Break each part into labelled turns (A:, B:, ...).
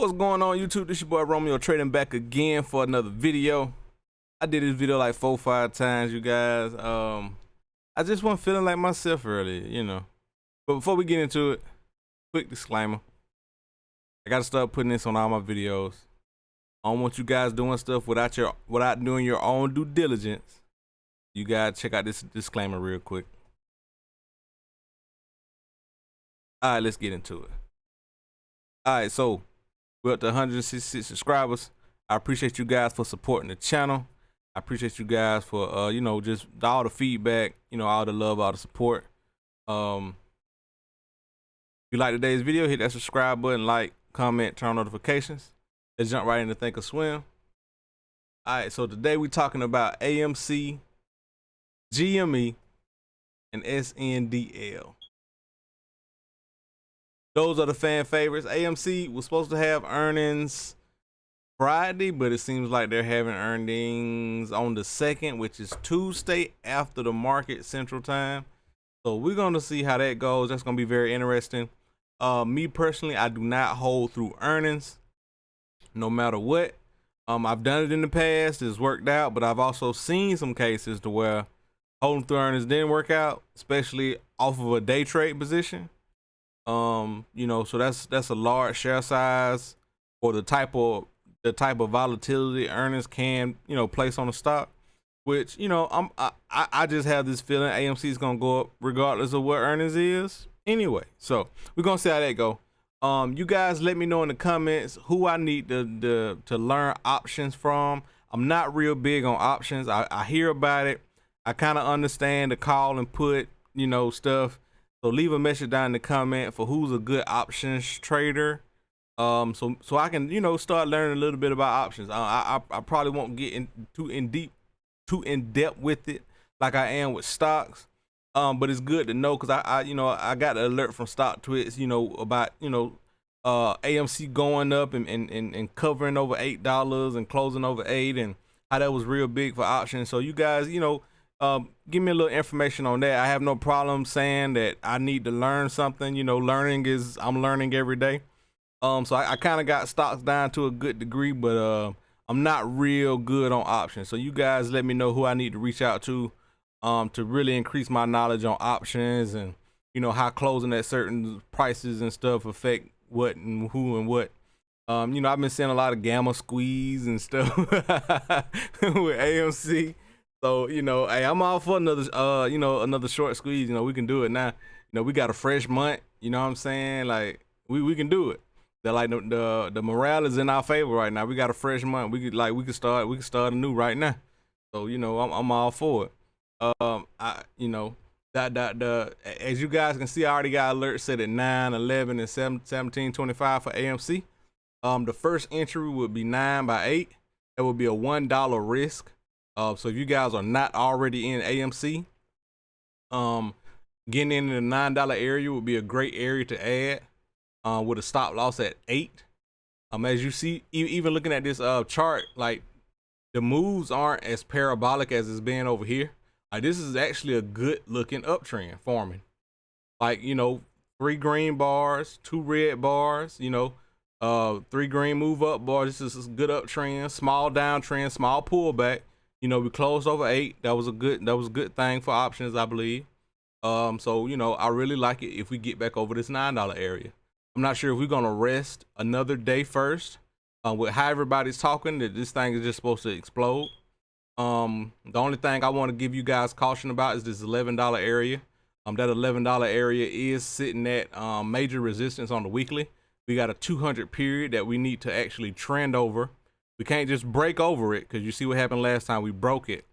A: What's going on, YouTube? This your boy Romeo Trading back again for another video. I did this video like 4 or 5 times, you guys. I just wasn't feeling like myself earlier, you know. But before we get into it, quick disclaimer. I gotta start putting this on all my videos. I don't want you guys doing stuff without doing your own due diligence. You gotta check out this disclaimer real quick. Alright, let's get into it. Alright, so we're up to 166 subscribers. I appreciate you guys for supporting the channel. I appreciate you guys for just all the feedback, all the love, all the support. If you like today's video, hit that subscribe button, like, comment, turn on notifications. Let's jump right into Think or Swim. Alright, so today we're talking about AMC, GME, and SNDL. Those are the fan favorites. AMC was supposed to have earnings Friday, but it seems like they're having earnings on the 2nd, which is Tuesday after the market Central Time. So we're going to see how that goes. That's going to be very interesting. Me personally, I do not hold through earnings no matter what. I've done it in the past. It's worked out, but I've also seen some cases to where holding through earnings didn't work out, especially off of a day trade position. So that's a large share size for the type of volatility earnings can place on the stock, which I just have this feeling AMC is gonna go up regardless of what earnings is anyway. So we're gonna see how that go. You guys let me know in the comments who I need to learn options from. I'm not real big on options. I hear about it. I kind of understand the call and put stuff. So leave a message down in the comment for who's a good options trader. So I can start learning a little bit about options. I probably won't get too in depth with it like I am with stocks. But it's good to know because I got an alert from Stock Twits about AMC going up and covering over $8 and closing over $8 and how that was real big for options. So you guys give me a little information on that. I have no problem saying that I need to learn something. I'm learning every day. So I kind of got stocks down to a good degree, but I'm not real good on options. So you guys let me know who I need to reach out to really increase my knowledge on options and how closing at certain prices and stuff affect what and who and what. I've been seeing a lot of gamma squeeze and stuff with AMC. So, hey, I'm all for another short squeeze. We can do it now. We got a fresh month. You know what I'm saying? Like, we can do it. The morale is in our favor right now. We got a fresh month. We can start anew right now. So, I'm all for it. As you guys can see, I already got alerts set at 9, 11, and 17.25 for AMC. The first entry would be 9 by 8. That would be a $1 risk. So if you guys are not already in AMC, getting into the $9 area would be a great area to add, with a stop loss at 8. As you see, even looking at this chart, like the moves aren't as parabolic as it's been over here. Like this is actually a good looking uptrend forming. Like 3 green bars, 2 red bars, 3 green move up bars. This is a good uptrend, small downtrend, small pullback. We closed over 8. That was a good thing for options, I believe. So I really like it if we get back over this $9 area. I'm not sure if we're gonna rest another day first. With how everybody's talking, that this thing is just supposed to explode. The only thing I want to give you guys caution about is this $11 area. That $11 area is sitting at major resistance on the weekly. We got a 200 period that we need to actually trend over. We can't just break over it because you see what happened last time. We broke it.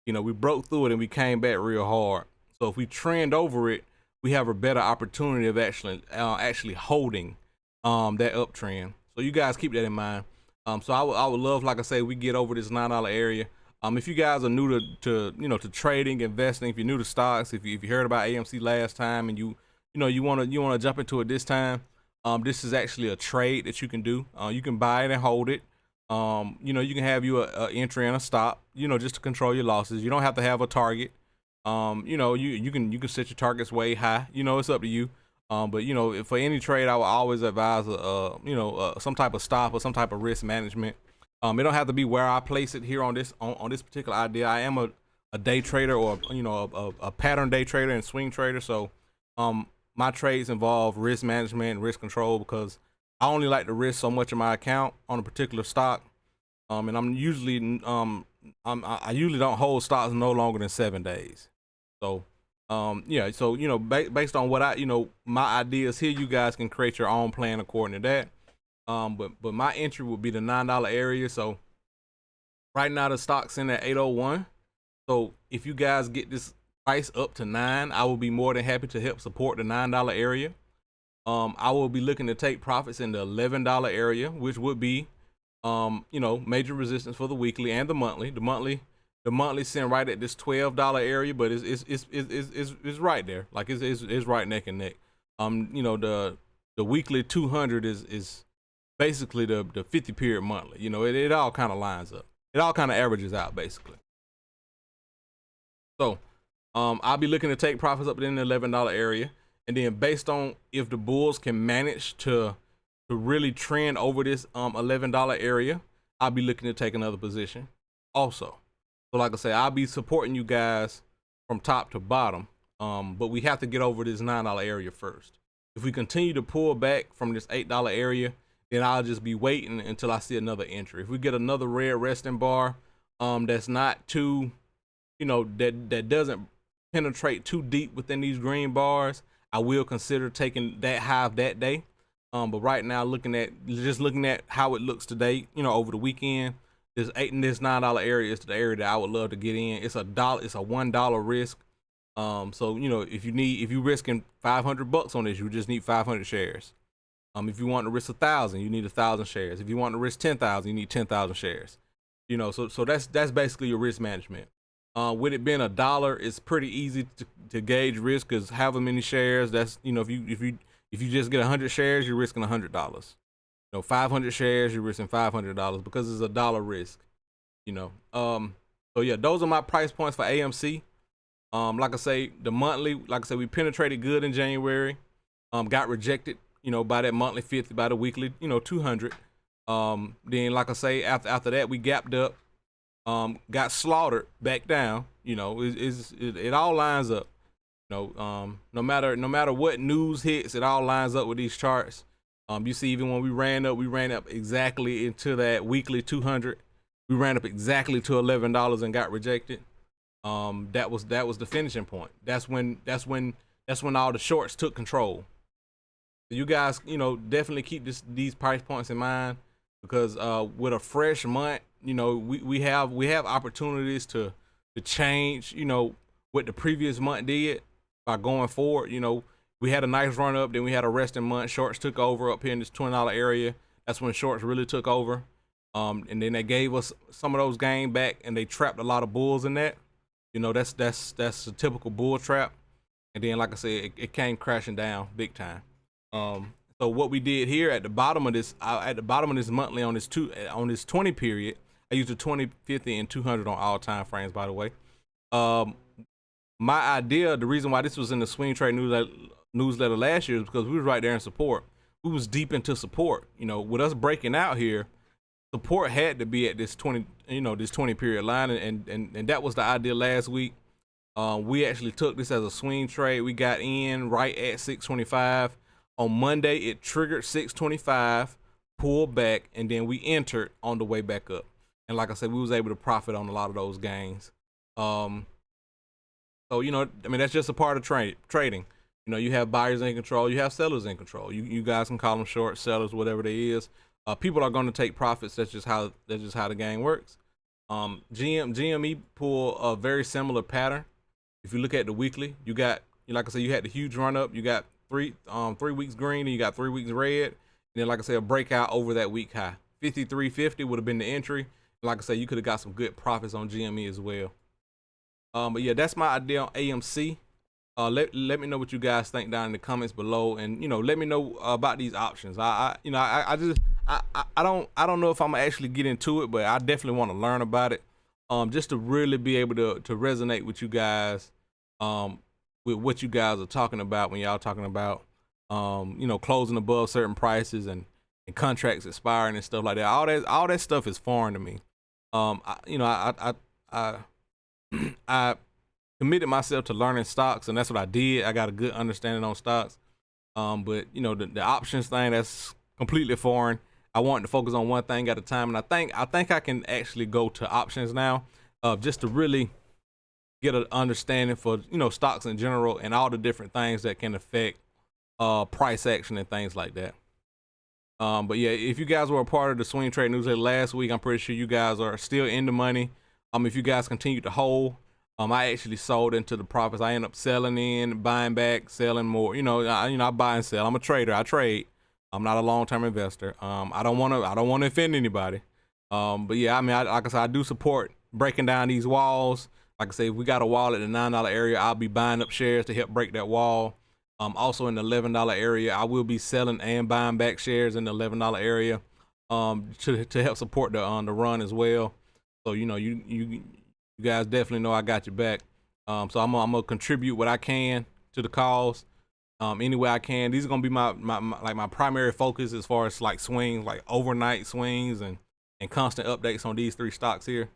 A: We broke through it and we came back real hard. So if we trend over it, we have a better opportunity of actually holding that uptrend. So you guys keep that in mind. So I would love, like I say, we get over this $9 area. If you guys are new to trading, investing, if you're new to stocks, if you heard about AMC last time and you want to jump into it this time, this is actually a trade that you can do. You can buy it and hold it. You can have a entry and a stop, just to control your losses. You don't have to have a target. You can set your targets way high. It's up to you. But you know, for any trade, I would always advise some type of stop or some type of risk management. It don't have to be where I place it here on this particular idea. I am a day trader, or a pattern day trader and swing trader. So my trades involve risk management and risk control, because I only like to risk so much of my account on a particular stock. And I'm usually I usually don't hold stocks no longer than 7 days. So yeah, so based on what my ideas here, you guys can create your own plan according to that. But my entry would be the $9 area. So right now the stock's in at 801. So if you guys get this price up to 9, I will be more than happy to help support the $9 area. I will be looking to take profits in the $11 area, which would be major resistance for the weekly and the monthly. The monthly sitting right at this $12 area, but it's right there. Like it's right neck and neck. The weekly 200 is basically the 50 period monthly. It all kind of lines up. It all kind of averages out basically. So I'll be looking to take profits up in the $11 area, and then based on if the bulls can manage to really trend over this $11 area, I'll be looking to take another position also. So like I say, I'll be supporting you guys from top to bottom, but we have to get over this $9 area first. If we continue to pull back from this $8 area, then I'll just be waiting until I see another entry. If we get another red resting bar that's not too, that doesn't penetrate too deep within these green bars, I will consider taking that high that day. But right now, looking at how it looks today, over the weekend, this $8 and this $9 area is the area that I would love to get in. It's a $1 risk. So if you're risking $500 on this, you just need 500 shares. If you want to risk 1,000, you need 1,000 shares. If you want to risk 10,000, you need 10,000 shares. So that's basically your risk management. With it being $1, it's pretty easy to gauge risk, because however many shares, that's if you just get 100 shares, you're risking $100. 500 shares, you're risking $500 because it's $1 risk. So yeah, those are my price points for AMC. Like I say, the monthly, we penetrated good in January. Got rejected, by that monthly 50, by the weekly, 200. Then like I say, after that, we gapped up, got slaughtered back down. It all lines up. No matter what news hits, it all lines up with these charts. You see, even when we ran up exactly into that weekly 200. We ran up exactly to $11 and got rejected. That was the finishing point. That's when all the shorts took control. So you guys, definitely keep these price points in mind, because with a fresh month, we have opportunities to change, what the previous month did by going forward. We had a nice run up, then we had a resting month. Shorts took over up here in this $20 area. That's when shorts really took over. And then they gave us some of those gains back, and they trapped a lot of bulls in that. That's a typical bull trap. And then, like I said, it came crashing down big time. So what we did here at the bottom of this monthly on this 20 period, I used the 20, 50, and 200 on all time frames, by the way. My idea, the reason why this was in the swing trade newsletter last year is because we was right there in support. We was deep into support. With us breaking out here, support had to be at this 20 period line, and that was the idea last week. We actually took this as a swing trade. We got in right at 625. On Monday, it triggered 625, pulled back, and then we entered on the way back up. And like I said, we was able to profit on a lot of those gains. So that's just a part of trading. You have buyers in control, you have sellers in control. You guys can call them short sellers, whatever they is. People are going to take profits. That's just how the game works. GME pull a very similar pattern. If you look at the weekly, you got, like I said, you had the huge run up. You got 3 weeks green, and you got 3 weeks red. And then, like I said, a breakout over that week high. 53.50 would have been the entry. Like I said, you could have got some good profits on GME as well. But yeah, that's my idea on AMC. Let me know what you guys think down in the comments below, and let me know about these options. I don't know if I'm gonna actually get into it, but I definitely want to learn about it, just to really be able to resonate with you guys, with what you guys are talking about when y'all talking about you know, closing above certain prices and contracts expiring and stuff like that. All that stuff is foreign to me. You know, I I committed myself to learning stocks, and that's what I did. I got a good understanding on stocks. But you know, the options thing, that's completely foreign. I wanted to focus on one thing at a time, and I think I can actually go to options now, just to really get an understanding for, you know, stocks in general and all the different things that can affect price action and things like that. But yeah, if you guys were a part of the swing trade newsletter last week, I'm pretty sure you guys are still in the money. If you guys continue to hold, I actually sold into the profits. I end up selling in, buying back, selling more. You know, I buy and sell. I'm a trader. I trade. I'm not a long-term investor. I don't want to offend anybody. But yeah, I mean, like I said, I do support breaking down these walls. Like I say, if we got a wall at the $9 area, I'll be buying up shares to help break that wall. Also in the $11 area, I will be selling and buying back shares in the $11 area, to help support the run as well. So you know, you guys definitely know I got your back. So I'm gonna contribute what I can to the cause, any way I can. These are gonna be my primary focus as far as like swings, like overnight swings and constant updates on these 3 stocks here.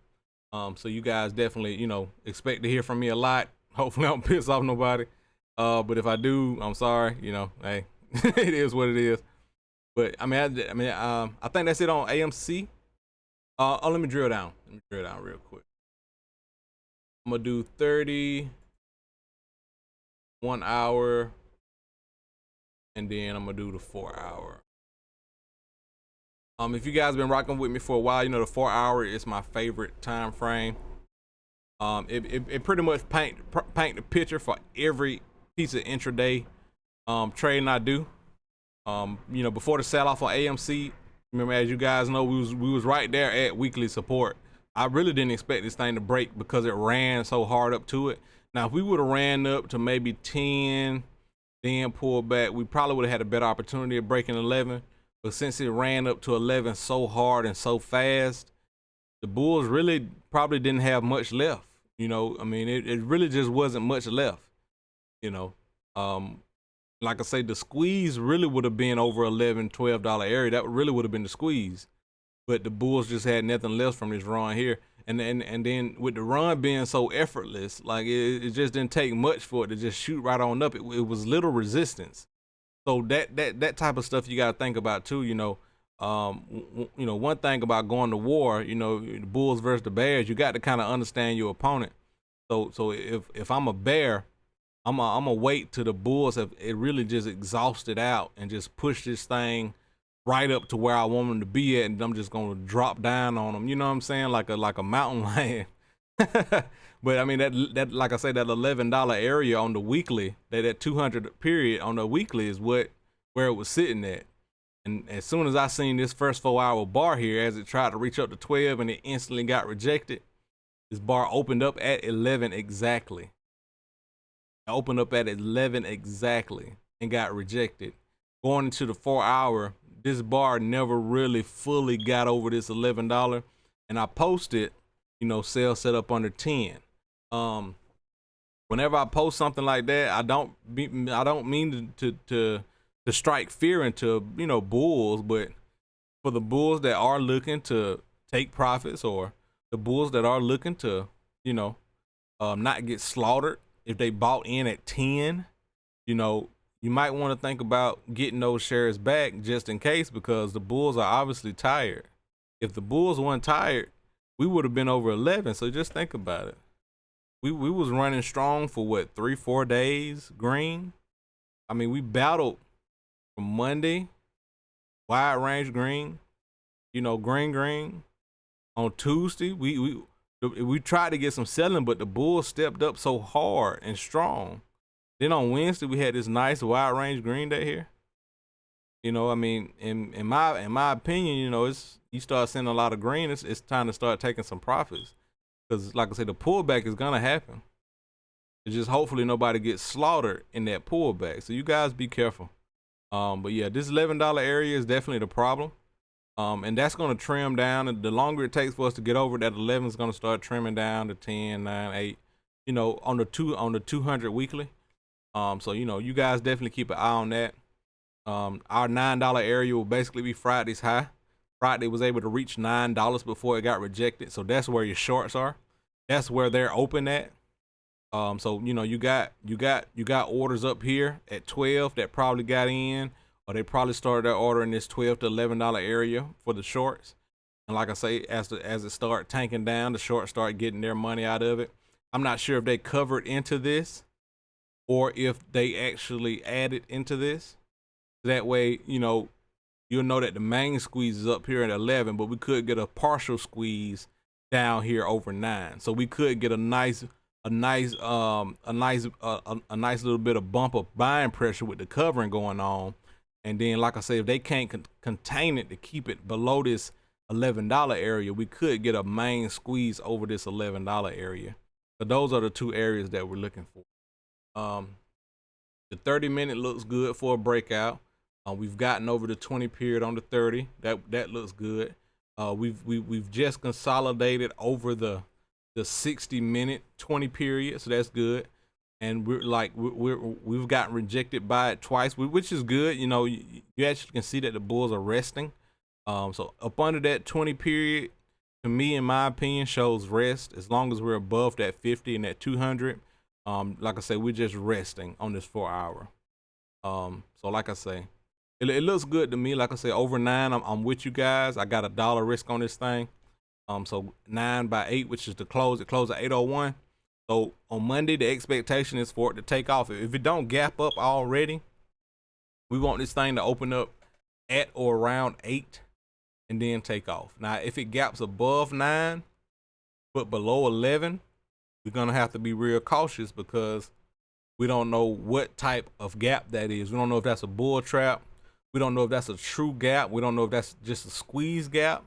A: So you guys definitely, you know, expect to hear from me a lot. Hopefully I don't piss off nobody. But if I do, I'm sorry. You know, hey, it is what it is. But I think that's it on AMC. Let me drill down. Real quick. I'm gonna do 30, 1 hour, and then I'm gonna do the 4 hour. If you guys been rocking with me for a while, you know the 4 hour is my favorite time frame. It pretty much paint the picture for every piece of intraday trading I do. You know, before the sell off on AMC, remember, as you guys know, we was right there at weekly support. I really didn't expect this thing to break because it ran so hard up to it. Now, if we would have ran up to maybe 10, then pulled back, we probably would have had a better opportunity of breaking 11. But since it ran up to 11 so hard and so fast, the bulls really probably didn't have much left. You know, I mean, it really just wasn't much left. You know, like I say, the squeeze really would have been over $11, $12 area. That really would have been the squeeze. But the bulls just had nothing left from this run here. And then with the run being so effortless, like it just didn't take much for it to just shoot right on up. It was little resistance. So that type of stuff you got to think about too. You know, one thing about going to war, you know, the bulls versus the bears, you got to kind of understand your opponent. So if I'm a bear, I'm gonna wait till the bulls have it really just exhausted out and just push this thing right up to where I want them to be at, and I'm just gonna drop down on them. You know what I'm saying? Like a mountain lion. But I mean that like I say, that $11 area on the weekly, that 200 period on the weekly is where it was sitting at. And as soon as I seen this first 4 hour bar here, as it tried to reach up to 12 and it instantly got rejected, this bar opened up at 11 exactly. It opened up at 11 exactly and got rejected. Going into the 4 hour, this bar never really fully got over this $11. And I posted, you know, sell set up under 10. Whenever I post something like that, I don't mean to strike fear into, you know, bulls, but for the bulls that are looking to take profits, or the bulls that are looking to, you know, not get slaughtered if they bought in at 10, you know, you might want to think about getting those shares back just in case, because the bulls are obviously tired. If the bulls weren't tired, we would have been over 11. So just think about it. We was running strong for what, 3-4 days green. I mean, we battled from Monday, wide range green, you know, green. On Tuesday, we tried to get some selling, but the bulls stepped up so hard and strong. Then on Wednesday, we had this nice wide range green day here. You know, I mean, in my opinion, you know, you start seeing a lot of green, it's time to start taking some profits. Because like I said, the pullback is gonna happen. It's just hopefully nobody gets slaughtered in that pullback. So you guys be careful. But yeah, this $11 area is definitely the problem. And that's gonna trim down, and the longer it takes for us to get over that 11 is gonna start trimming down to 10, 9, 8, you know, on the 200 weekly. So you know, you guys definitely keep an eye on that. Our $9 area will basically be Friday's high. Friday was able to reach $9 before it got rejected, so that's where your shorts are. That's where they're open at. So you know you got orders up here at 12 that probably got in, or they probably started their order in this $12 to $11 area for the shorts. And like I say, as it start tanking down, the shorts start getting their money out of it. I'm not sure if they covered into this or if they actually added into this. That way, you know, you'll know that the main squeeze is up here at 11, but we could get a partial squeeze down here over 9. So we could get a nice little bit of bump of buying pressure with the covering going on. And then, like I say, if they can't contain it to keep it below this $11 area, we could get a main squeeze over this $11 area. But those are the two areas that we're looking for. The 30-minute looks good for a breakout. We've gotten over the 20 period on the 30. That looks good. We've just consolidated over the 60-minute 20 period, so that's good. And we've gotten rejected by it twice, which is good. You know, you actually can see that the bulls are resting. So up under that 20 period, to me, in my opinion, shows rest. As long as we're above that 50 and that 200, like I say, we're just resting on this 4 hour. So like I say, it looks good to me. Like I say, over 9, I'm with you guys. I got $1 risk on this thing. So 9 by 8, which is the close. It closed at 8:01. So on Monday, the expectation is for it to take off. If it don't gap up already, we want this thing to open up at or around 8 and then take off. Now, if it gaps above 9 but below 11, we're gonna have to be real cautious because we don't know what type of gap that is. We don't know if that's a bull trap. We don't know if that's a true gap. We don't know if that's just a squeeze gap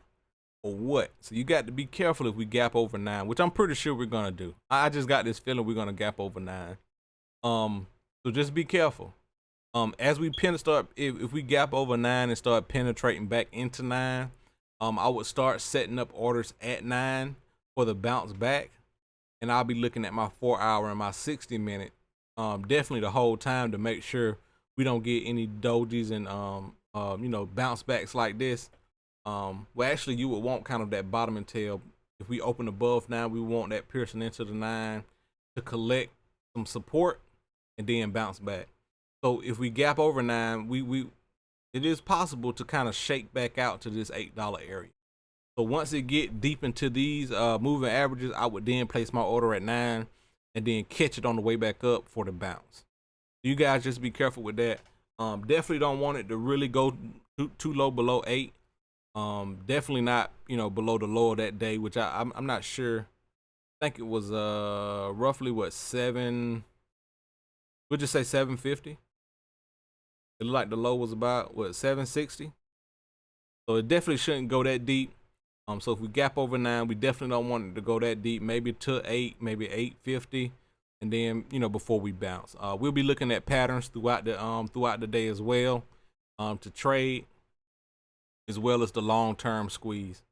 A: or what. So you got to be careful if we gap over 9, which I'm pretty sure we're gonna do. I just got this feeling we're gonna gap over 9. So just be careful. As we if we gap over 9 and start penetrating back into 9, I would start setting up orders at 9 for the bounce back, and I'll be looking at my 4 hour and my 60-minute definitely the whole time to make sure we don't get any dojis and you know, bounce backs like this. Well, actually, you would want kind of that bottoming tail. If we open above 9, we want that piercing into the 9 to collect some support and then bounce back. So if we gap over 9, it is possible to kind of shake back out to this $8 area. So once it get deep into these moving averages, I would then place my order at 9 and then catch it on the way back up for the bounce. You guys just be careful with that. Definitely don't want it to really go too low below 8. Definitely not, you know, below the low of that day, which I'm not sure. I think it was roughly what, 7. We'll just say 750. It looked like the low was about what, 760. So it definitely shouldn't go that deep. So if we gap over 9, we definitely don't want it to go that deep. Maybe to 8, maybe 850, and then, you know, before we bounce. We'll be looking at patterns throughout the day as well, to trade, as well as the long-term squeeze.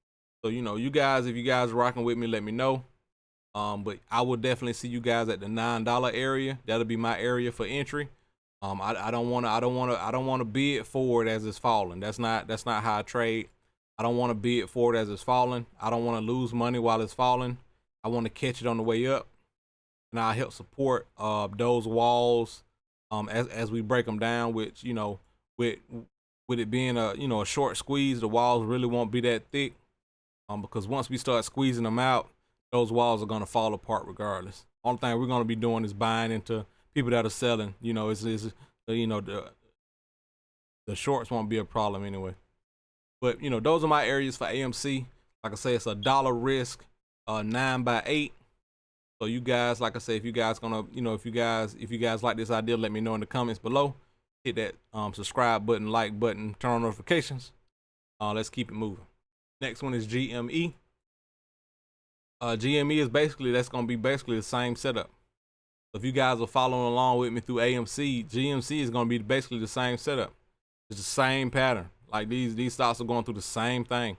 A: So, you know, you guys, if you guys are rocking with me, let me know. But I will definitely see you guys at the $9 area. That'll be my area for entry. I don't want to bid forward as it's falling. That's not how I trade. I don't want to bid forward as it's falling. I don't want to lose money while it's falling. I want to catch it on the way up, and I'll help support those walls as we break them down. Which, you know, with it being a short squeeze, the walls really won't be that thick, because once we start squeezing them out, those walls are gonna fall apart regardless. Only thing we're gonna be doing is buying into people that are selling. You know, you know, the shorts won't be a problem anyway. But, you know, those are my areas for AMC. Like I say, it's $1 risk, 9 by 8. So you guys, like I say, if you guys gonna, you know, if you guys like this idea, let me know in the comments below. Hit that subscribe button, like button, turn on notifications. Let's keep it moving. Next one is GME. GME is that's gonna be basically the same setup. So if you guys are following along with me through AMC, GMC is gonna be basically the same setup. It's the same pattern. Like these stocks are going through the same thing.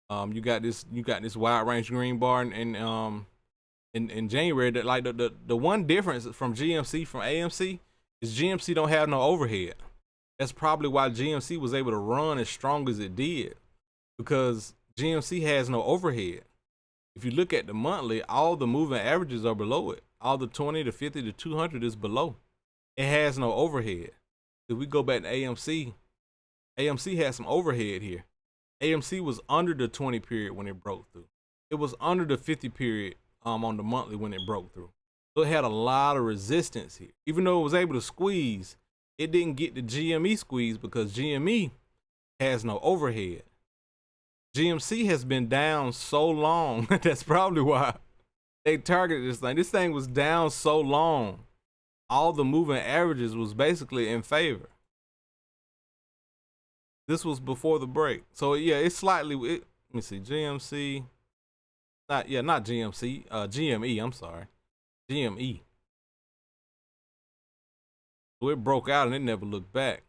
A: You got this wide range green bar in January. That, like, the one difference from GMC from AMC is GMC don't have no overhead. That's probably why GMC was able to run as strong as it did, because GMC has no overhead. If you look at the monthly, all the moving averages are below it. All the 20 to 50 to 200 is below. It has no overhead. If we go back to AMC, AMC has some overhead here. AMC was under the 20 period when it broke through. It was under the 50 period on the monthly when it broke through. So it had a lot of resistance here. Even though it was able to squeeze, it didn't get the GME squeeze because GME has no overhead. GMC has been down so long. That's probably why they targeted this thing. This thing was down so long. All the moving averages was basically in favor. This was before the break. So yeah, it's slightly, let me see, GMC, not GMC, GME, I'm sorry, GME. So it broke out and it never looked back.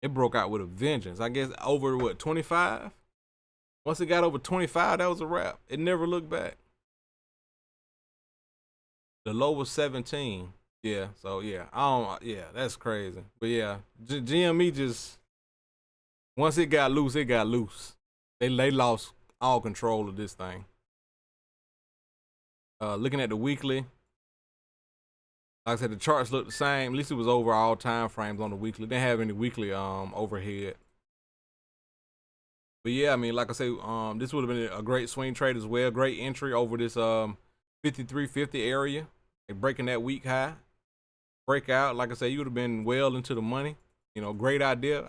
A: It broke out with a vengeance. I guess over what, 25? Once it got over 25, that was a wrap. It never looked back. The low was 17. Yeah, so yeah, yeah, that's crazy. But yeah, GME just, once it got loose, it got loose. They lost all control of this thing. Looking at the weekly, like I said, the charts look the same. At least it was over all time frames on the weekly. They didn't have any weekly overhead. But yeah, I mean, like I say, this would have been a great swing trade as well. Great entry over this 5350 area, like breaking that week high. Breakout, like I said, you would have been well into the money. You know, great idea.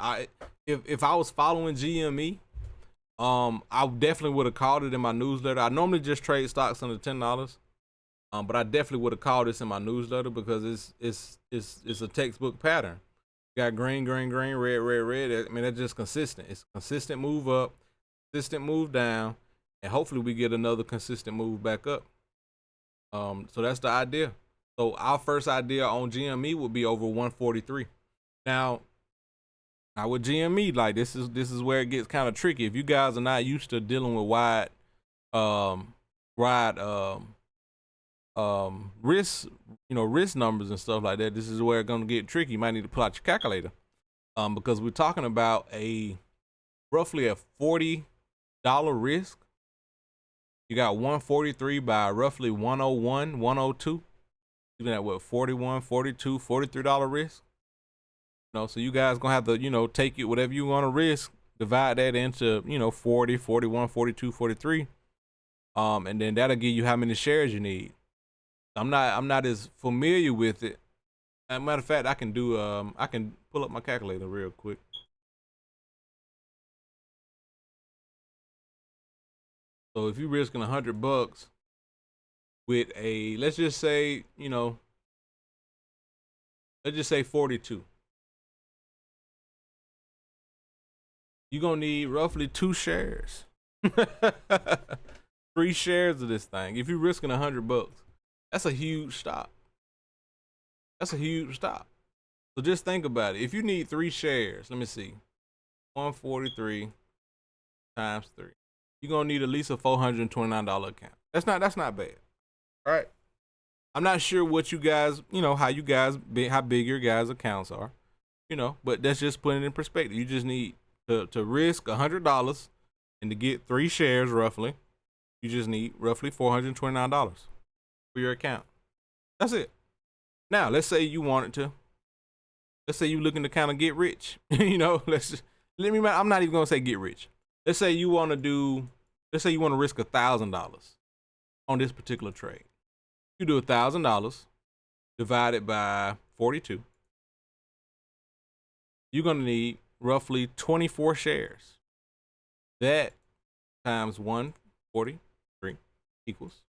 A: If I was following GME, I definitely would have called it in my newsletter. I normally just trade stocks under $10. But I definitely would have called this in my newsletter because it's a textbook pattern. You got green, green, green, red, red, red. I mean, that's just consistent. It's a consistent move up, consistent move down, and hopefully we get another consistent move back up. So that's the idea. So our first idea on GME would be over 143. Now with GME, like this is where it gets kind of tricky. If you guys are not used to dealing with wide risk, risk numbers and stuff like that, this is where it's gonna get tricky. You might need to pull out your calculator, because we're talking about roughly a $40 risk. You got 143 by roughly 101, 102. You're at what, 41, 42, $43 risk. So you guys gonna have to, take it, whatever you want to risk, divide that into, 40, 41, 42, 43. And then that'll give you how many shares you need. I'm not as familiar with it. As a matter of fact, I can pull up my calculator real quick. So if you're risking $100 with let's just say 42. You're gonna need roughly 2 shares. 3 shares of this thing. If you're risking $100, that's a huge stop. That's a huge stop. So just think about it. If you need 3 shares, let me see, 143 times 3. You're gonna need at least a $429 account. That's not bad. All right. I'm not sure what you guys, how big your guys' accounts are, but that's just putting it in perspective. You just need to risk $100 and to get 3 shares roughly. You just need roughly $429 for your account. That's it. Now, let's say you wanted to. Let's say you're looking to kind of get rich. I'm not even gonna say get rich. Let's say you want to risk $1,000 on this particular trade. You do $1,000 divided by 42. You're gonna need roughly 24 shares. That times 143 equals,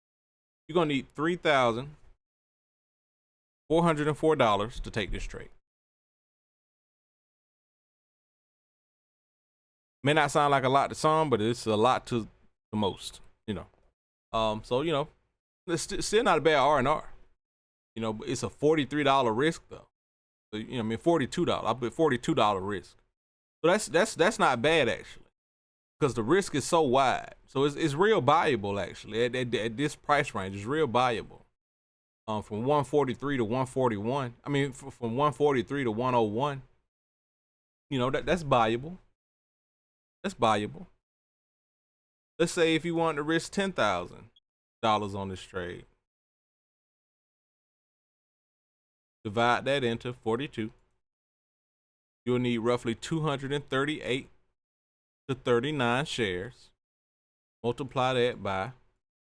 A: you're gonna need $3,404 to take this trade. May not sound like a lot to some, but it's a lot to the most, So, it's still not a bad R&R. But it's a $43 risk though. So, $42. I put $42 risk. So that's not bad actually, because the risk is so wide. So it's real valuable actually at this price range. It's real valuable. from 143 to 141. I mean, from 143 to 101. You know, that's valuable. That's valuable. Let's say if you want to risk $10,000 on this trade, divide that into 42. You'll need roughly 238 to 39 shares. Multiply that by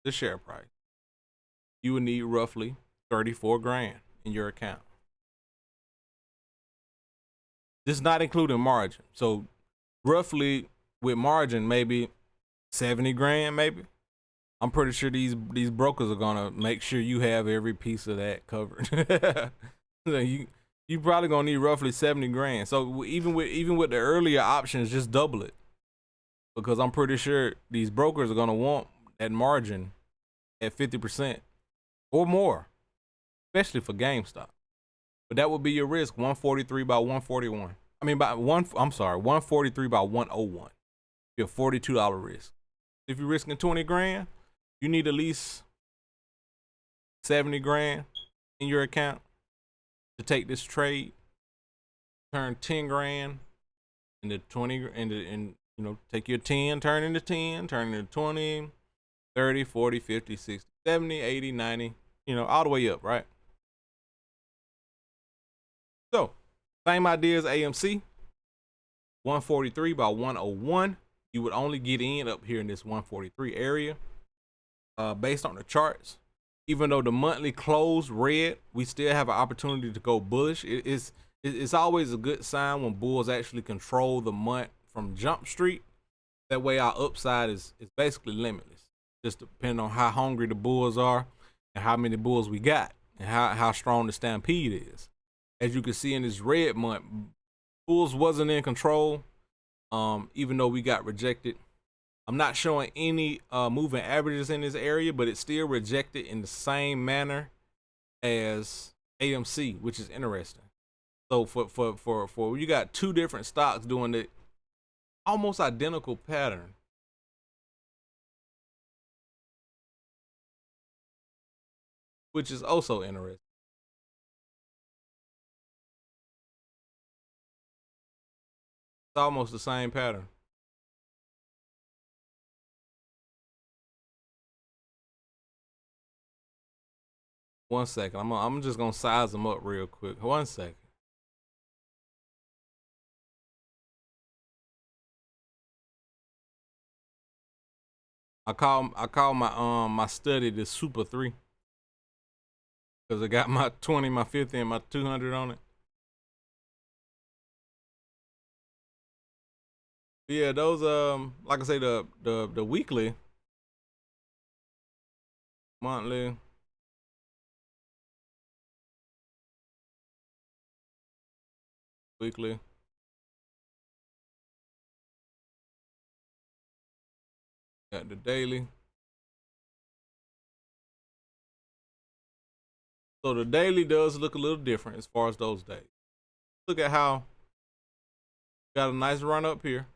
A: the share price. You will need roughly 34 grand in your account. This is not including margin. So roughly with margin, maybe 70 grand, maybe. I'm pretty sure these brokers are gonna make sure you have every piece of that covered. So you probably gonna need roughly 70 grand. So even with the earlier options, just double it, because I'm pretty sure these brokers are gonna want that margin at 50% or more, especially for GameStop. But that would be your risk, 143 by 141. I mean, 143 by 101. Your $42 risk. If you're risking 20 grand, you need at least 70 grand in your account to take this trade. Turn 10 grand into 20, and you know, take your 10, turn into 10, turn into 20, 30, 40, 50, 60, 70, 80, 90, you know, all the way up, right? So, same idea as AMC. 143 by 101. You would only get in up here in this 143 area. Based on the charts, even though the monthly closed red, we still have an opportunity to go bullish. It's always a good sign when bulls actually control the month from Jump Street. That way our upside is basically limitless. Just depending on how hungry the bulls are and how many bulls we got and how strong the stampede is. As you can see in this red month, bulls wasn't in control, even though we got rejected. I'm not showing any moving averages in this area, but it's still rejected in the same manner as AMC, which is interesting. So for you got two different stocks doing the almost identical pattern. Which is also interesting. It's almost the same pattern. One second, I'm just gonna size them up real quick. One second. I call my study the Super 3 because I got my 20, my 50, and my 200 on it. But yeah, those like I say, the weekly, monthly, weekly. Got the daily. So the daily does look a little different as far as those days. Look at how got a nice run up here.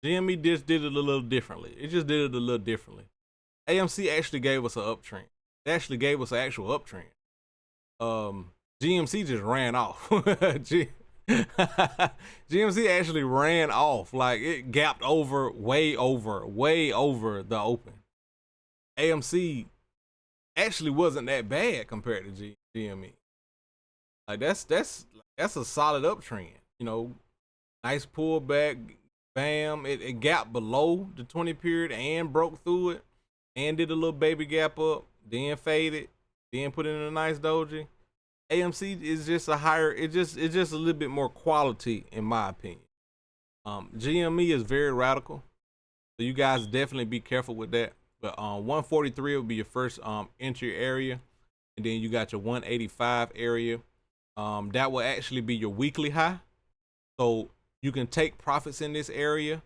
A: GME just did it a little differently. It just did it a little differently. AMC actually gave us an uptrend. It actually gave us an actual uptrend. GMC just ran off. GMC actually ran off. Like it gapped over, way over the open. AMC actually wasn't that bad compared to GME. Like that's a solid uptrend. You know, nice pullback. Bam! It gapped below the 20 period and broke through it, and did a little baby gap up, then faded, then put in a nice doji. AMC is just a higher. It's just a little bit more quality in my opinion. GME is very radical, so you guys definitely be careful with that. But 143 will be your first entry area, and then you got your 185 area. That will actually be your weekly high. So you can take profits in this area,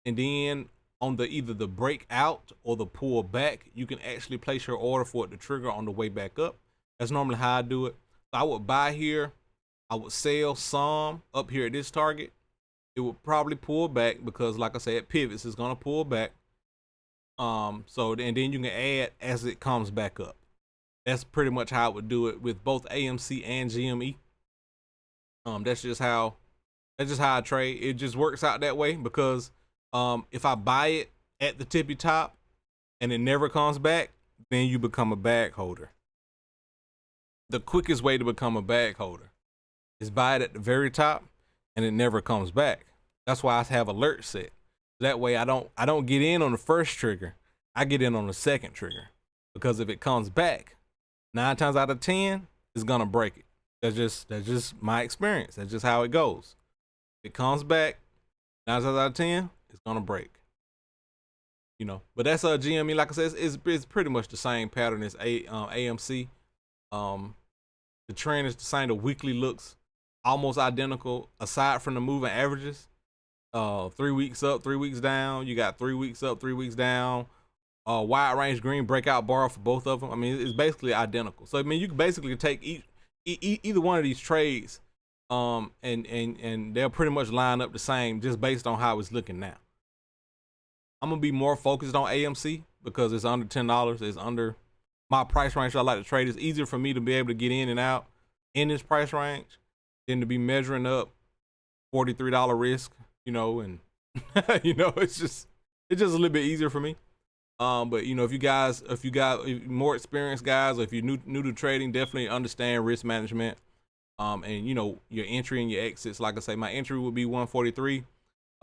A: and then on the either the breakout or the pull back, you can actually place your order for it to trigger on the way back up. That's normally how I do it. So I would buy here, I would sell some up here at this target. It would probably pull back because, like I said, it pivots. It's gonna pull back. So and then you can add as it comes back up. That's pretty much how I would do it with both AMC and GME. That's just how I trade. It just works out that way because if I buy it at the tippy top and it never comes back, then you become a bag holder. The quickest way to become a bag holder is buy it at the very top and it never comes back. That's why I have alerts set. That way I don't get in on the first trigger. I get in on the second trigger, because if it comes back, 9 times out of 10, it's gonna break it. That's just my experience. That's just how it goes. If it comes back, 9 times out of 10, it's gonna break. You know, but that's GME. Like I said, it's pretty much the same pattern as AMC. The trend is the same. The weekly looks almost identical, aside from the moving averages. 3 weeks up, 3 weeks down. You got 3 weeks up, 3 weeks down. Wide range green breakout bar for both of them. I mean, it's basically identical. So I mean, you can basically take either one of these trades, and they'll pretty much line up the same just based on how it's looking now. I'm gonna be more focused on AMC because it's under $10. It's under my price range. So I like to trade. It's easier for me to be able to get in and out in this price range than to be measuring up $43 risk. You know, and you know, it's just a little bit easier for me. But you know, if you got more experienced guys, or if you're new to trading, definitely understand risk management. And you know, your entry and your exits. Like I say, my entry would be 143.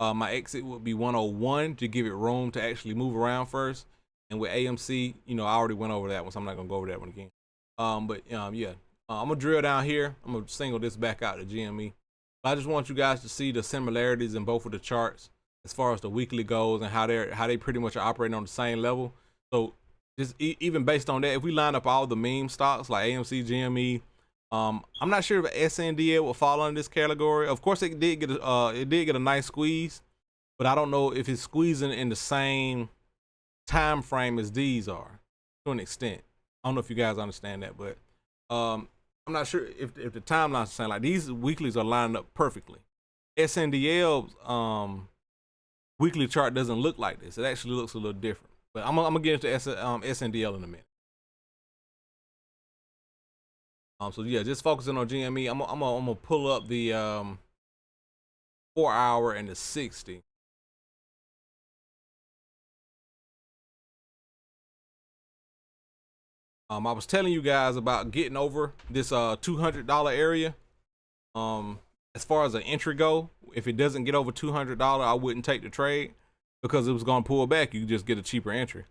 A: My exit would be 101 to give it room to actually move around first. And with AMC, you know, I already went over that one, so I'm not gonna go over that one again. Yeah, I'm gonna drill down here. I'm gonna single this back out to GME. I just want you guys to see the similarities in both of the charts as far as the weekly goes and how they pretty much are operating on the same level. So just even based on that, if we line up all the meme stocks like AMC, GME, I'm not sure if SNDL will fall under this category. Of course, it did get a nice squeeze, but I don't know if it's squeezing in the same time frame as these are to an extent. I don't know if you guys understand that, but I'm not sure if the timeline's the same. Like, these weeklies are lining up perfectly. SNDL's weekly chart doesn't look like this. It actually looks a little different. But I'm gonna get into SNDL in a minute. So yeah, just focusing on GME. I'm gonna pull up the 4 hour and the 60. I was telling you guys about getting over this $200 area. As far as an entry go, if it doesn't get over $200, I wouldn't take the trade because it was gonna pull back. You just get a cheaper entry.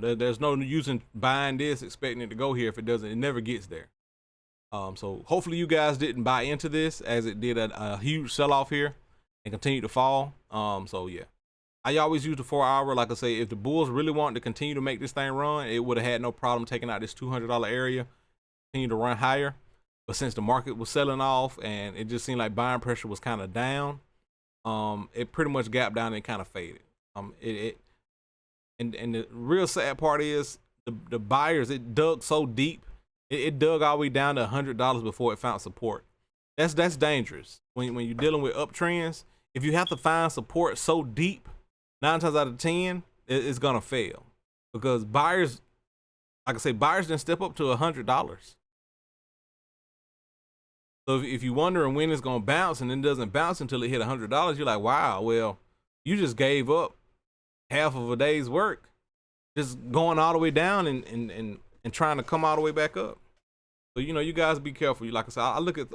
A: There's no use in buying this expecting it to go here if it doesn't. It never gets there. So hopefully you guys didn't buy into this, as it did a huge sell-off here and continue to fall. So yeah, I always use the 4 hour. Like I say, if the bulls really wanted to continue to make this thing run, it would have had no problem taking out this $200 area, continue to run higher. But since the market was selling off and it just seemed like buying pressure was kind of down, it pretty much gapped down and kind of faded. And the real sad part is the buyers, it dug so deep. It dug all the way down to $100 before it found support. That's dangerous when you're dealing with uptrends. If you have to find support so deep, 9 times out of 10, it's gonna fail, because buyers, like I say, buyers didn't step up to $100. So if you're wondering when it's gonna bounce and then doesn't bounce until it hit $100, you're like, wow, well, you just gave up half of a day's work, just going all the way down and trying to come all the way back up. So you know, you guys be careful. Like I said,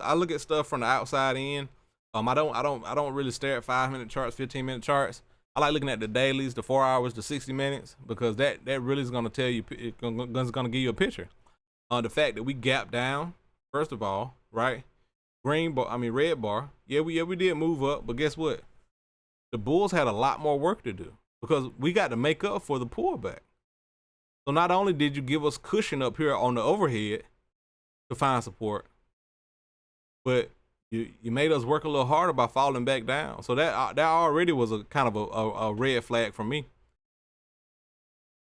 A: I look at stuff from the outside in. I don't really stare at 5-minute charts, 15-minute charts. I like looking at the dailies, the 4 hours, the 60 minutes, because that really is gonna tell you, it's gonna give you a picture. The fact that we gapped down, first of all, right? Red bar. Yeah, we did move up, but guess what? The bulls had a lot more work to do because we got to make up for the pullback. So not only did you give us cushion up here on the overhead to find support, but you made us work a little harder by falling back down. So that already was a kind of a red flag for me.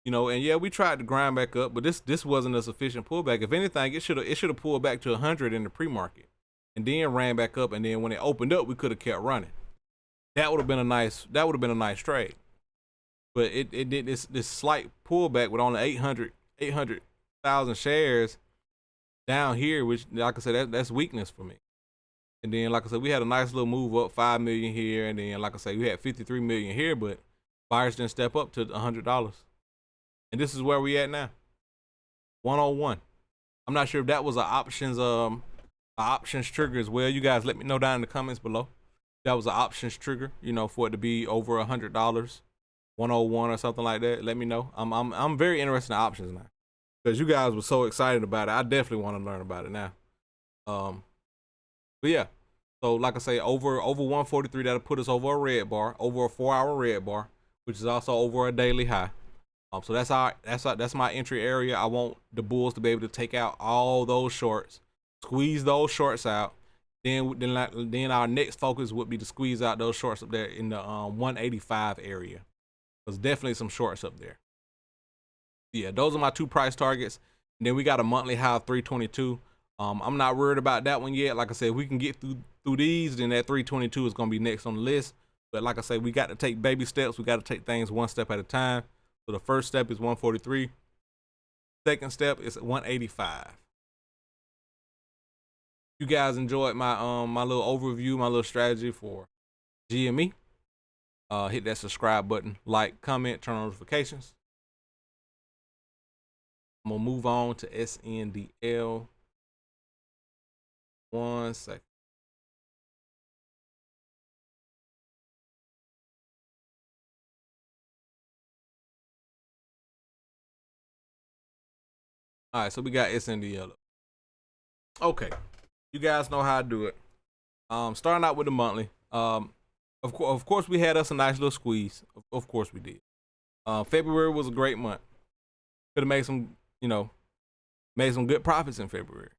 A: You know, and yeah, we tried to grind back up, but this wasn't a sufficient pullback. If anything, it should have pulled back to 100 in the pre-market, and then ran back up, and then when it opened up, we could have kept running. That would have been a nice trade. But it did this slight pullback with only 800 1,000 shares down here, which, like I said, that's weakness for me. And then, like I said, we had a nice little move up, 5 million here, and then, like I said, we had 53 million here, but buyers didn't step up to $100. And this is where we at now, 101. I'm not sure if that was an options trigger as well. You guys let me know down in the comments below. That was an options trigger, you know, for it to be over $100, 101 or something like that. Let me know. I'm very interested in options now, because you guys were so excited about it. I definitely want to learn about it now. But yeah, so like I say, over 143, that'll put us over a red bar, over a 4-hour red bar, which is also over a daily high. So that's my entry area. I want the bulls to be able to take out all those shorts, squeeze those shorts out. Then our next focus would be to squeeze out those shorts up there in the 185 area. There's definitely some shorts up there. Yeah, those are my 2 price targets. And then we got a monthly high of 322. I'm not worried about that one yet. Like I said, if we can get through these, then that 322 is going to be next on the list. But like I said, we got to take baby steps. We got to take things one step at a time. So the first step is 143. Second step is 185. You guys enjoyed my my little overview, my little strategy for GME. Hit that subscribe button, like, comment, turn on notifications. I'm gonna move on to SNDL. 1 second. All right, so we got SNDL. Okay, you guys know how I do it. Starting out with the monthly. Of course, we had us a nice little squeeze. Of course, we did. February was a great month. Could have made some, made some good profits in February.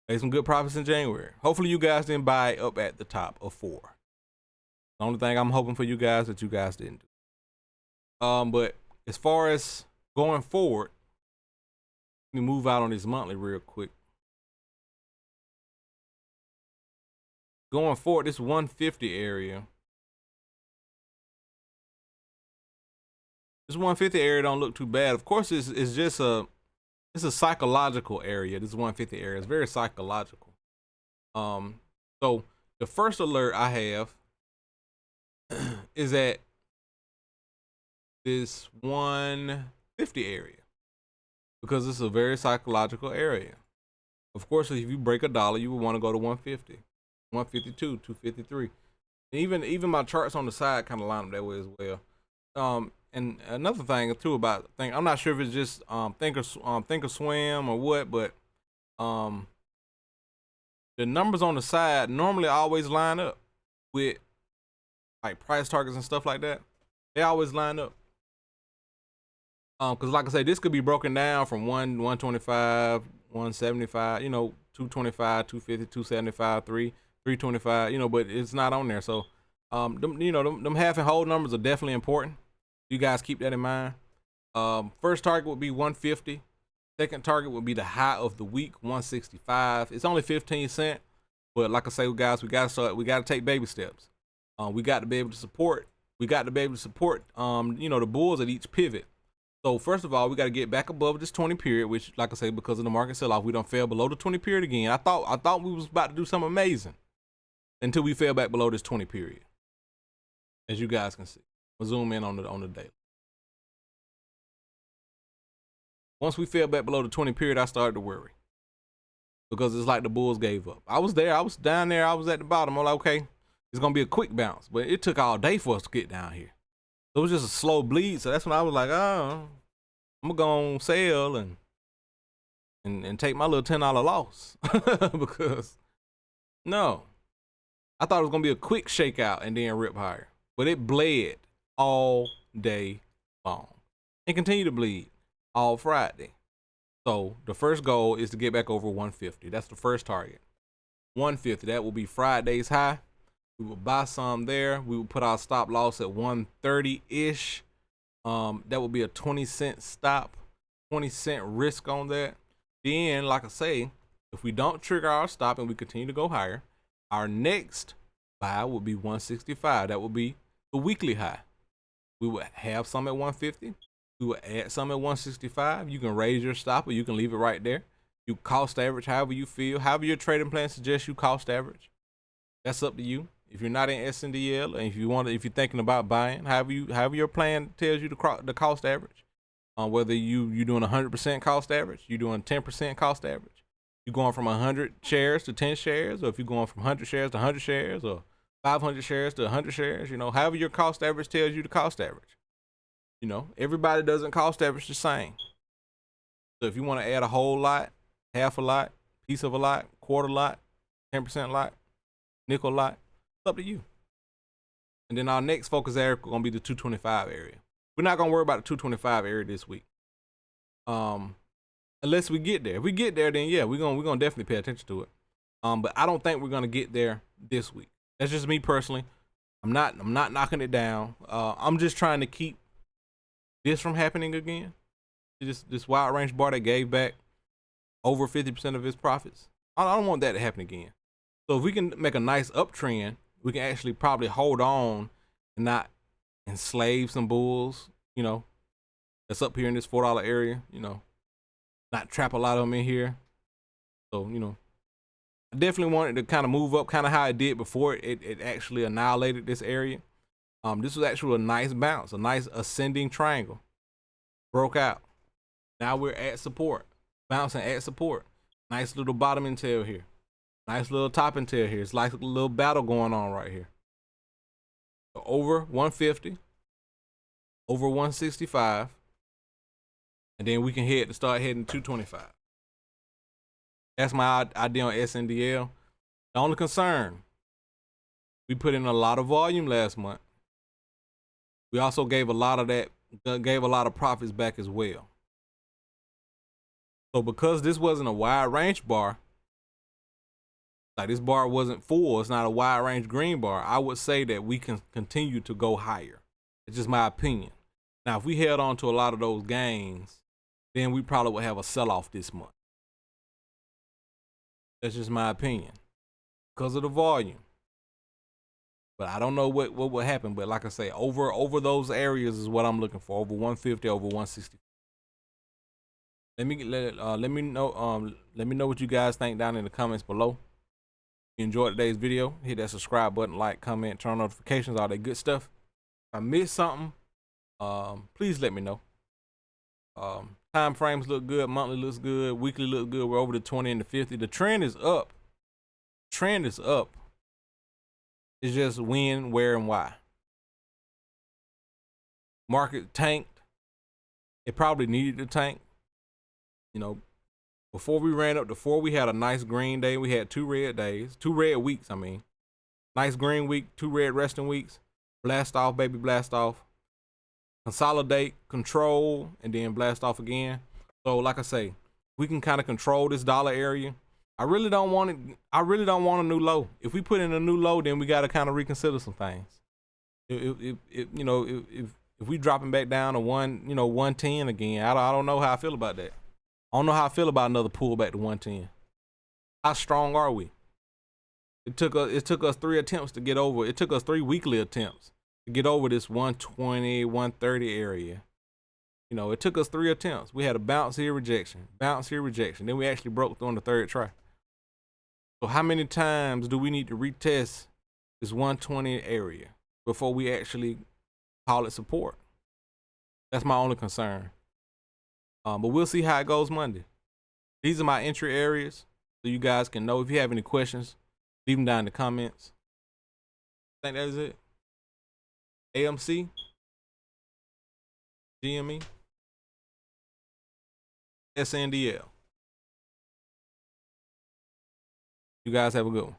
A: Made some good profits in January. Hopefully, you guys didn't buy up at the top of 4. The only thing I'm hoping for you guys that you guys didn't do. But as far as going forward, let me move out on this monthly real quick. Going forward, this 150 area. This 150 area don't look too bad. Of course, it's just it's a psychological area. This 150 area is very psychological. So the first alert I have is at this 150 area, because it's a very psychological area. Of course, if you break a dollar, you would want to go to 150, 152, 253. And even my charts on the side kind of line up that way as well. And another thing too about I'm not sure if it's just think or swim or what, but the numbers on the side normally always line up with like price targets and stuff like that. They always line up. Because like I say, this could be broken down from 125, 175, 225, 250, 275, 325, but it's not on there. So them half and whole numbers are definitely important. You guys keep that in mind. First target would be 150. Second target would be the high of the week, 165. It's only 15 cents, but like I say, guys, we gotta take baby steps. We got to be able to support. We got to be able to support the bulls at each pivot. So first of all, we got to get back above this 20 period, which, like I say, because of the market sell-off, we don't fell below the 20 period again. I thought we was about to do something amazing until we fell back below this 20 period, as you guys can see. We'll zoom in on the daily. Once we fell back below the 20 period, I started to worry, because it's like the bulls gave up. I was there. I was down there. I was at the bottom. I'm like, okay, it's going to be a quick bounce. But it took all day for us to get down here. So it was just a slow bleed. So that's when I was like, oh, I'm going to go on sale and take my little $10 loss. Because, no. I thought it was going to be a quick shakeout and then rip higher. But it bled all day long and continue to bleed all Friday. So the first goal is to get back over 150. That's the first target. 150. That will be Friday's high. We will buy some there. We will put our stop loss at 130-ish. That will be a 20-cent stop, 20-cent risk on that. Then, like I say, if we don't trigger our stop and we continue to go higher, our next buy will be 165. That will be the weekly high. We will have some at 150. You will add some at 165. You can raise your stop or you can leave it right there. You cost average however you feel. However your trading plan suggests you cost average. That's up to you. If you're not in SNDL and if you're thinking about buying, however your plan tells you the cost average. Whether you're doing 100% cost average, you're doing 10% cost average. You're going from 100 shares to 10 shares, or if you're going from 100 shares to 100 shares, or 500 shares to 100 shares, however your cost average tells you the cost average. Everybody doesn't cost average the same. So if you want to add a whole lot, half a lot, piece of a lot, quarter lot, 10% lot, nickel lot, it's up to you. And then our next focus area is going to be the 225 area. We're not going to worry about the 225 area this week. Unless we get there. If we get there, then yeah, we're gonna definitely pay attention to it. But I don't think we're gonna get there this week. That's just me personally. I'm not knocking it down. I'm just trying to keep this from happening again. This wide range bar that gave back over 50% of its profits. I don't want that to happen again. So if we can make a nice uptrend, we can actually probably hold on and not enslave some bulls, that's up here in this $4 area, not trap a lot of them in here. So, I definitely wanted to kind of move up kind of how it did before it actually annihilated this area. This was actually a nice bounce, a nice ascending triangle. Broke out. Now we're at support, bouncing at support. Nice little bottoming tail here. Nice little topping tail here. It's like a little battle going on right here. So over 150, over 165, and then we can start heading 225. That's my idea on SNDL. The only concern, we put in a lot of volume last month. We also gave a lot of profits back as well. So because this wasn't a wide range bar, like this bar wasn't full, it's not a wide range green bar, I would say that we can continue to go higher. It's just my opinion. Now, if we held on to a lot of those gains, then we probably would have a sell-off this month. That's just my opinion because of the volume. But I don't know what will happen. But like I say, over those areas is what I'm looking for. Over 150, over 160. Let me know what you guys think down in the comments below. If you enjoyed today's video, hit that subscribe button, like, comment, turn on notifications, all that good stuff. If I missed something, please let me know. Time frames look good, monthly looks good, weekly looks good. We're over the 20 and the 50. The trend is up. Trend is up. It's just when, where, and why. Market tanked. It probably needed to tank. Before we ran up to 4, we had a nice green day. We had 2 red days, 2 red weeks. Nice green week, 2 red resting weeks. Blast off, baby, blast off. Consolidate, control, and then blast off again. So like I say, we can kind of control this dollar area. I really don't want it. I really don't want a new low. If we put in a new low, then we got to kind of reconsider some things. If we dropping back down to 110 again, I don't know how I feel about that. I don't know how I feel about another pullback to 110. How strong are we? It took us 3 attempts to get over. It took us 3 weekly attempts to get over this 120, 130 area. It took us 3 attempts. We had a bounce here, rejection, bounce here, rejection. Then we actually broke through on the 3rd try. So how many times do we need to retest this 120 area before we actually call it support? That's my only concern. But we'll see how it goes Monday. These are my entry areas, so you guys can know. If you have any questions, leave them down in the comments. I think that is it. AMC GME SNDL. You guys have a good one.